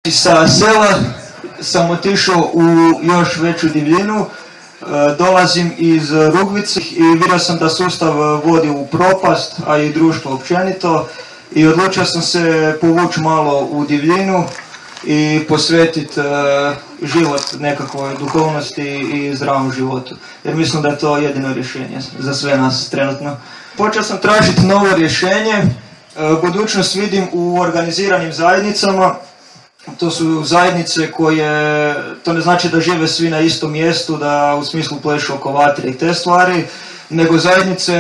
Sa sela sam otišao u još veću divljinu, dolazim iz Rugvice i vidio sam da sustav vodi u propast, a i društvo općenito, i odlučio sam se povući malo u divljinu i posvetiti život nekakvoj duhovnosti i zdravom životu. Jer mislim da je to jedino rješenje za sve nas trenutno. Počeo sam tražiti novo rješenje, budućnost vidim u organiziranim zajednicama. To su zajednice koje, to ne znači da žive svi na istom mjestu, da u smislu plešu oko vatre i te stvari, nego zajednice,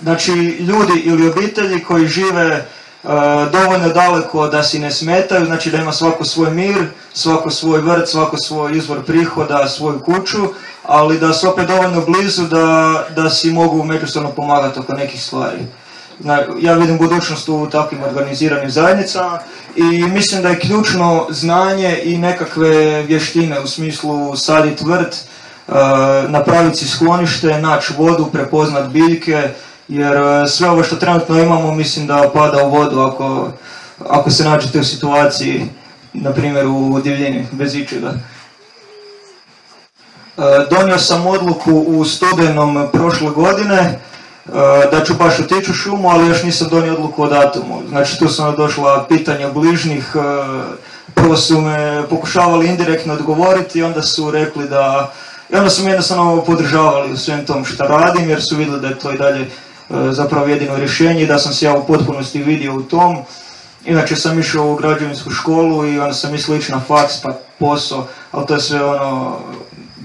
znači ljudi ili obitelji koji žive dovoljno daleko da si ne smetaju, znači da ima svako svoj mir, svako svoj vrt, svako svoj izvor prihoda, svoju kuću, ali da su opet dovoljno blizu da si mogu međusobno pomagati oko nekih stvari. Ja vidim budućnost u takvim organiziranim zajednicama i mislim da je ključno znanje i nekakve vještine u smislu saditi vrt, napraviti si sklonište, naći vodu, prepoznat biljke, jer sve ovo što trenutno imamo mislim da pada u vodu ako se nađete u situaciji, na primjer u divljini, bez ičega. Donio sam odluku u studenom prošle godine da ću baš otići u šumu, ali još nisam donio odluku o datumu. Znači tu su došla pitanja bližnjih, prvo su me pokušavali indirektno odgovoriti i onda su rekli i onda su me jednostavno podržavali u svem tom što radim, jer su vidjeli da je to i dalje zapravo jedino rješenje i da sam se ja u potpunosti vidio u tom. Inače sam išao u građevinsku školu i onda sam mislio ići na faks pa posao, ali to je sve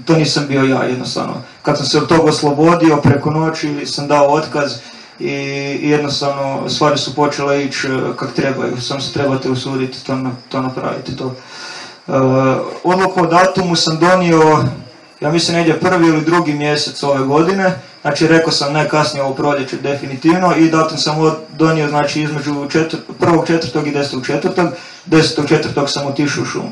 to nisam bio ja jednostavno. Kad sam se od toga oslobodio, preko noći sam dao otkaz i jednostavno stvari su počele ići kak trebaju. Samo se trebate usuditi to napraviti. Odluku o datumu sam donio, ja mislim negdje 1. ili 2. mjesec ove godine. Znači rekao sam najkasnije ovo proljeće definitivno i datum sam donio znači između 1.4. i 10.4. 10.4. sam otišao u šumu.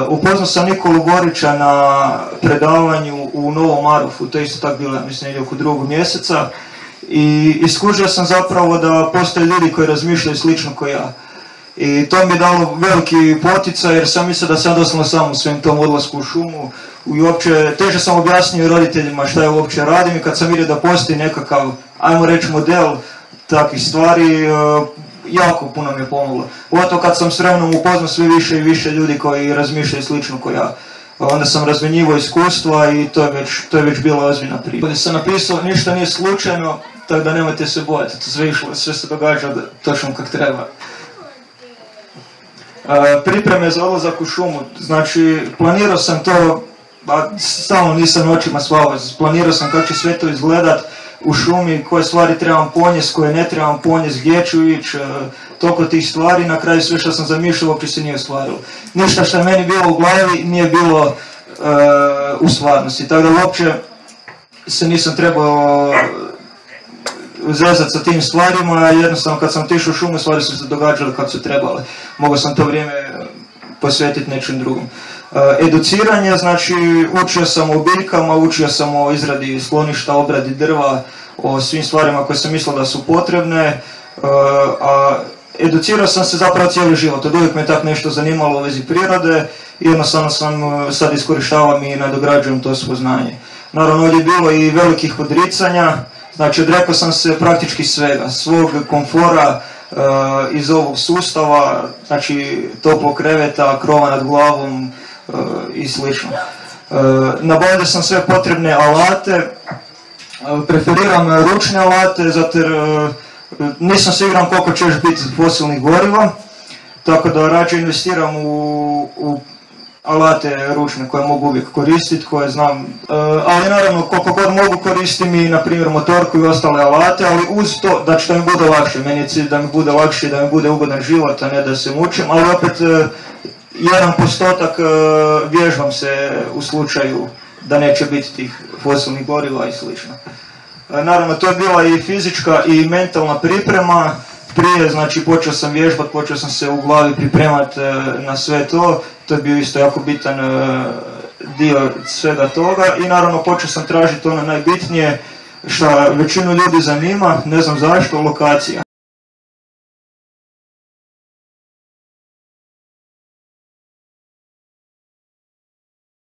Upoznao sam Nikolu Borića na predavanju u Novom Marofu, to je isto tako bilo, mislim, negdje oko 2. mjeseca i iskužio sam zapravo da postoje ljudi koji razmišljaju slično kao ja. I to mi je dalo veliki poticaj jer sam mislio da sam doslovno sam u svem tom odlasku u šumu i uopće teže sam objasnio roditeljima šta ja uopće radim i kad sam vidio da postoji nekakav, ajmo reći, model takvih stvari, jako puno mi je pomoglo. Pogotovo kad sam s vremenom upoznao sve više i više ljudi koji razmišljaju slično kao ja. Onda sam razmjenjivao iskustva i to je već bila ozbiljna priča. Ovdje sam napisao ništa nije slučajno, tako da nemojte se bojati. Sve se događa točno kak treba. Pripreme za odlazak u šumu. Znači, planirao sam to, samo nisam očima spavao. Planirao sam kako će sve to izgledat u šumi, koje stvari trebam ponijeti, koje ne trebam ponijeti, gdje ću ići, toliko tih stvari. Na kraju sve što sam zamišljao uopće se nije ostvarilo. Ništa što je meni bilo u glavi nije bilo u stvarnosti. Tako da uopće se nisam trebao zezati sa tim stvarima. Jednostavno kad sam otišao u šumu stvari su se događale kako su trebale. Mogao sam to vrijeme posvetiti nečem drugom. Educiranje, znači učio sam o biljkama, učio sam o izradi skloništa, obradi drva, o svim stvarima koje sam mislio da su potrebne, a educirao sam se zapravo cijeli život. Od uvijek me tako nešto zanimalo u vezi prirode i jednostavno sad iskorištavam i nadograđujem to spoznanje. Naravno ovdje je bilo i velikih odricanja, znači odrekao sam se praktički svega, svog komfora, iz ovog sustava, znači toplog kreveta, krova nad glavom i slično. Nabavio sam sve potrebne alate, preferiram ručne alate, zato jer nisam siguran koliko će još biti fosilnih goriva, tako da rađe investiram u alate ručne koje mogu uvijek koristiti, koje znam, ali naravno koliko god mogu koristim i na primjer motorku i ostale alate, ali uz to da će da mi bude lakše, meni je cilj da mi bude lakše, da mi bude ugodan život, a ne da se mučim, ali opet 1% vježbam se u slučaju da neće biti tih fosilnih goriva i slično. Naravno to je bila i fizička i mentalna priprema. Prije, znači, počeo sam vježbati, počeo sam se u glavi pripremati na sve to. To je bio isto jako bitan dio svega toga i naravno počeo sam tražiti ono najbitnije što većinu ljudi zanima, ne znam zašto, lokacija.